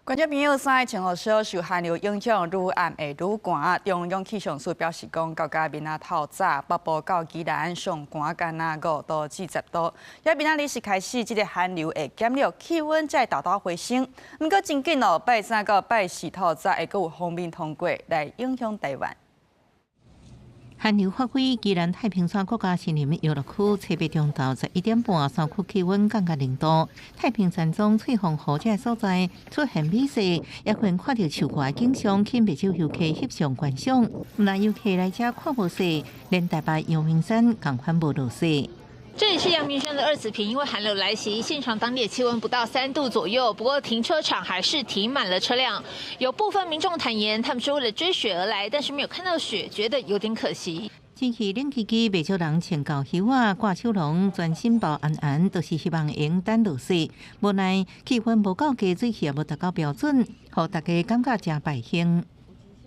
观众朋友，三个前后小受寒流影响，愈暗会愈寒。中央气象署表示讲，到家明仔透早，北部到宜兰上寒干那5度至10度。也明仔日是开始，这个寒流会减弱，气温再大大回升。不过真紧哦，拜三到拜四透早会阁有锋面通过来影响台湾。寒流发挥，宜兰太平山国家森林游乐区侧北中到11点半，山区气温降到0度。太平山庄翠峰湖这所在出现美色，也可能看到树花景象，吸不少游客翕相观赏。那游客来这看无色，连台北阳明山同款无落雪。这里是阳明山的二子坪，因为寒流来袭，现场当地气温不到3度左右，不过停车场还是停满了车辆。有部分民众坦言，他们是为了追雪而来，但是没有看到雪，觉得有点可惜。天气冷气机，不少人穿高袖啊、挂手笼，专心保安，都是希望能等落雪。无奈气温无够低，水气也无达到标准，让大家感觉真败兴。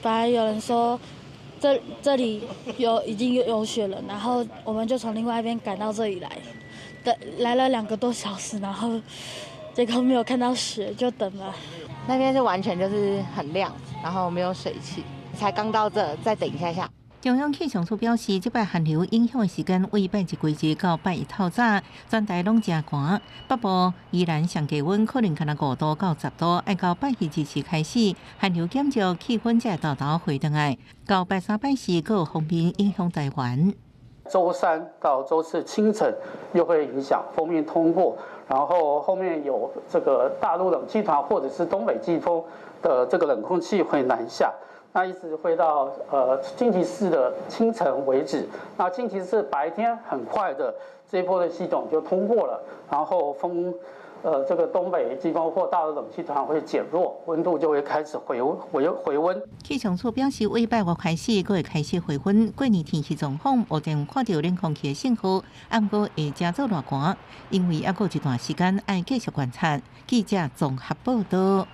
本来有人说这里已经有雪了，然后我们就从另外一边赶到这里来，来了2个多小时，然后结果没有看到雪，就等了。那边是完全就是很亮，然后没有水汽，才刚到这，再等一下下。中央气象署表示，这摆寒流影响的时间为拜一季节到拜一透早，全台拢真寒。北部依然上低温可能可能5度到10度，要到拜二之时开始，寒流减弱，气温才会大回转来。到拜三、拜四，各有风面影响台湾。周3到周4清晨又会影响锋面通过，然后后面有这个大陆冷气团或者是东北季风的这个冷空气会南下。那一直会到星期4的清晨为止。那星期4白天很快的这一波的系统就通过了，然后这个东北季风或大陆冷气团会减弱，温度就会开始回温。气象署表示，为拜5开始，佫会开始回温。过年天气状况目前看到冷空气的信号，暗过会加做热寒，因为还佫一段时间爱继续观察。记者综合报道。